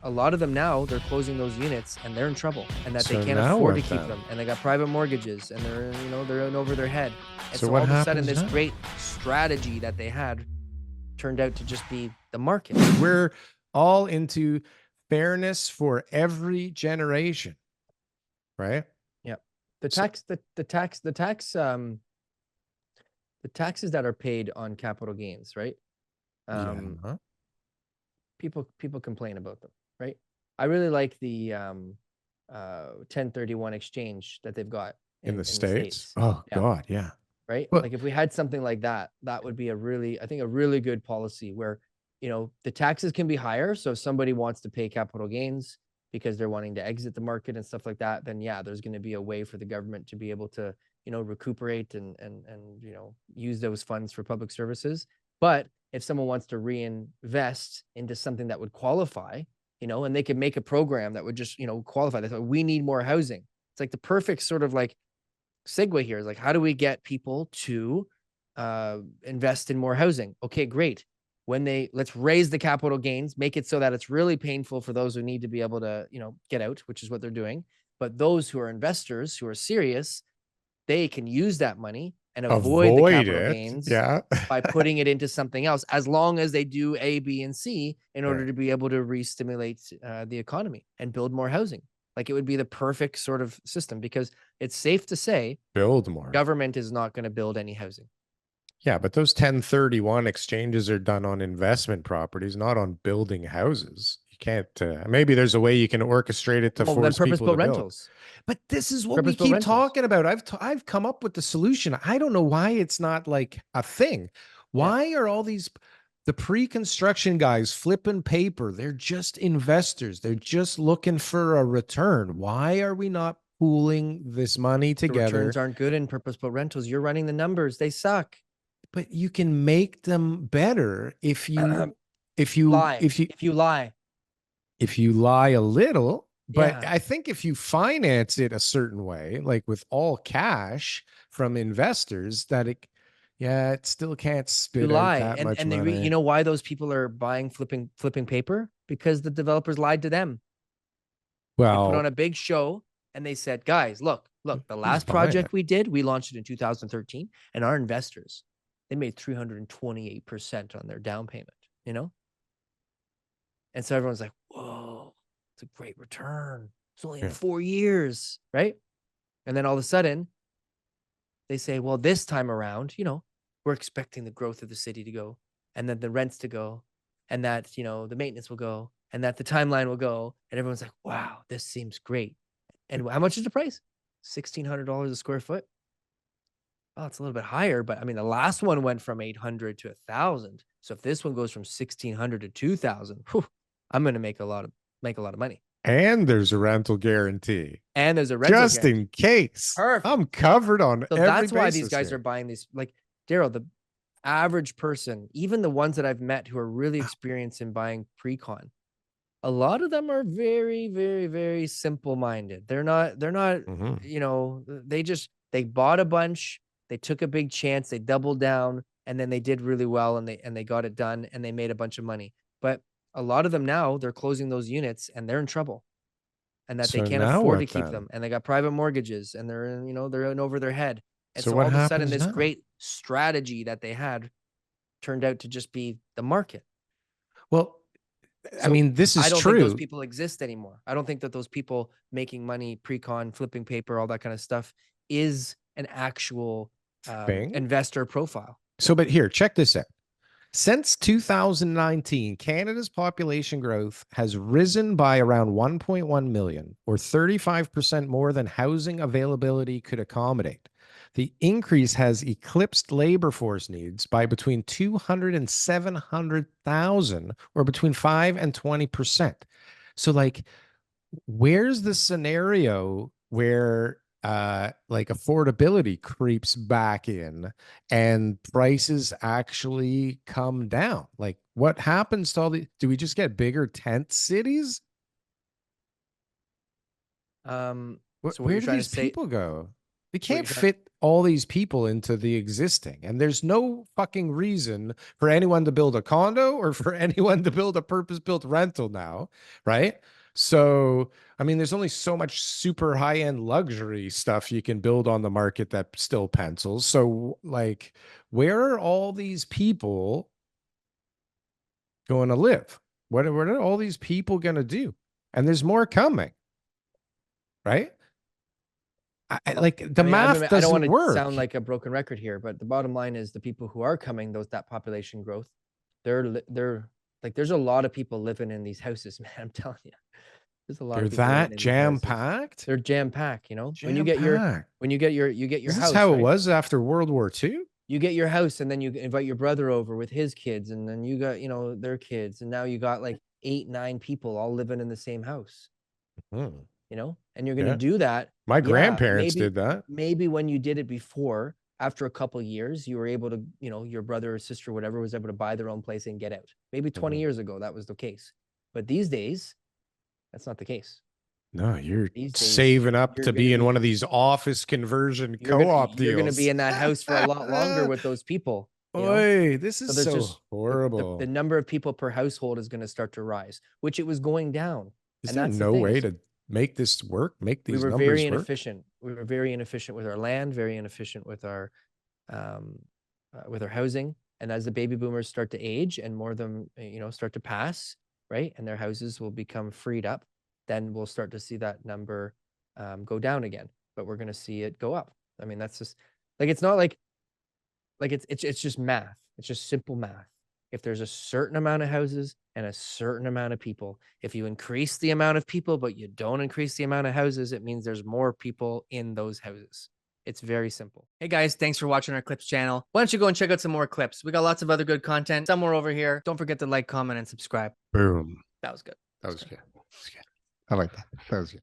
a lot of them now, they're closing those units and they're in trouble, and that So they can't now afford to what keep then? them, and they got private mortgages, and they're, you know, they're in over their head. And So so what all of a sudden, happens this now? great strategy that they had turned out to just be the market. We're all into fairness for every generation, right? Yeah. The So, tax, the taxes that are paid on capital gains, right? yeah. People complain about them, right? I really like the 1031 exchange that they've got In the in the States? States. Oh, Yeah. God, yeah. Right. Well, Like if we had something like that, that would be a really, I think, a really good policy where, you know, the taxes can be higher. So if somebody wants to pay capital gains because they're wanting to exit the market and stuff like that, then yeah, there's going to be a way for the government to be able to, you know, recuperate and you know, use those funds for public services. But if someone wants to reinvest into something that would qualify, you know, and they could make a program that would just, you know, qualify. They thought we need more housing. It's like the perfect sort of like segue here is like, how do we get people to invest in more housing? Okay, great. Let's raise the capital gains, make it so that it's really painful for those who need to be able to, you know, get out, which is what they're doing. But those who are investors who are serious, they can use that money and avoid the avoid capital it. gains Yeah. by putting it into something else, as long as they do A, B, and C in order to be able to re-stimulate the economy and build more housing. Like it would be the perfect sort of system, because it's safe to say Build more. government is not going to build any housing. Yeah, but those 1031 exchanges are done on investment properties, not on building houses. You can't, maybe there's a way you can orchestrate it to Well, then force people to purpose-built build. rentals. But this is what we Purpose-built keep rentals. talking about. I've come up with the solution. I don't know why it's not like a thing. Yeah. Why are all these the pre-construction guys flipping paper? They're just investors. They're just looking for a return. Why are we not pooling this money The together? returns aren't good in purpose-built rentals. You're running the numbers. They suck. But you can make them better if you lie. if you lie a little. But Yeah. I think if you finance it a certain way, like with all cash from investors, that it still can't You spit out lie. that much And money. you know why those people are buying flipping paper? Because the developers lied to them. They put on Well, a big show and they said, guys, look, the who's last buying it? project we did, we launched it in 2013, and our investors, they made 328% on their down payment, you know? And so everyone's like, whoa, it's a great return. It's only in 4 years, right? And then all of a sudden, they say, well, this time around, you know, we're expecting the growth of the city to go, and then the rents to go, and that, you know, the maintenance will go, and that the timeline will go. And everyone's like, wow, this seems great. And how much is the price? $1,600 a square foot. Oh, it's a little bit higher, but I mean, the last one went from 800 to 1,000. So if this one goes from 1,600 to 2,000, I'm going to make a lot of money. And there's a rental guarantee. And there's a rental Just guarantee. in case. Perfect. I'm covered on So every that's why these basis guys here. are buying these. Like Darryl, the average person, even the ones that I've met who are really experienced in buying pre-con, a lot of them are very, very, very simple-minded. They're not, you know, they bought a bunch, they took a big chance, they doubled down, and then they did really well, and they got it done, and they made a bunch of money. But a lot of them now, they're closing those units and they're in trouble, and that they So can't now afford to what keep then? them, and they got private mortgages, and they're in, you know, they're in over their head. And So so what all of a sudden, happens this now? great strategy that they had turned out to just be the market. Well, I So mean, this is I don't think those true. people exist anymore. I don't think that those people making money, pre-con, flipping paper, all that kind of stuff is an actual Thing. investor profile. So, but here, check this out. Since 2019, Canada's population growth has risen by around 1.1 million, or 35% more than housing availability could accommodate. The increase has eclipsed labor force needs by between 200 and 700,000, or between 5 and 20%. So, like, where's the scenario where like affordability creeps back in and prices actually come down? Like, what happens to all the, do we just get bigger tent cities? So what Where you're do trying to these say, people go? They What you're can't trying. fit all these people into the existing. And there's no fucking reason for anyone to build a condo or for anyone to build a purpose-built rental now, right? So, I mean, there's only so much super high-end luxury stuff you can build on the market that still pencils. So, like, where are all these people going to live? What are all these people going to do? And there's more coming, right? Well, Like the I mean, math I don't doesn't want to work. sound like a broken record here, but the bottom line is the people who are coming, that population growth, they're like, there's a lot of people living in these houses, man. I'm telling you, there's a lot They're of people living that in these houses. jam-packed? They're jam packed, you know. Jam-packed. When you get your Is this house, how it right? was after World War II? You get your house, and then you invite your brother over with his kids, and then you got, you know, their kids, and now you got like 8, 9 people all living in the same house. Hmm. You know, and you're going to Yeah. do that. My Yeah, grandparents did that. maybe when you did it before, after a couple years, you were able to, you know, your brother or sister, whatever, was able to buy their own place and get out. Maybe 20 Mhm. years ago, that was the case. But these days, that's not the case. No, you're These days, saving up you're to going to be in one of be, these office conversion co-op you're going to be deals. in that house for a lot longer with those people, you know? Oy, this So is there's so just the horrible. number of people per household is going to start to rise, which it was going down. Is And there that's the no thing way is, to make this work, make we these were very numbers work? inefficient. We were very inefficient with our land, very inefficient with our housing. And as the baby boomers start to age and more of them, you know, start to pass, right, and their houses will become freed up, then we'll start to see that number go down again. But we're going to see it go up. I mean, that's just like, it's not like it's just math. It's just simple math. If there's a certain amount of houses and a certain amount of people, if you increase the amount of people, but you don't increase the amount of houses, it means there's more people in those houses. It's very simple. Hey guys, thanks for watching our clips channel. Why don't you go and check out some more clips? We got lots of other good content somewhere over here. Don't forget to like, comment, and subscribe. Boom. That was good. That was good. That was good. I like that. That was good.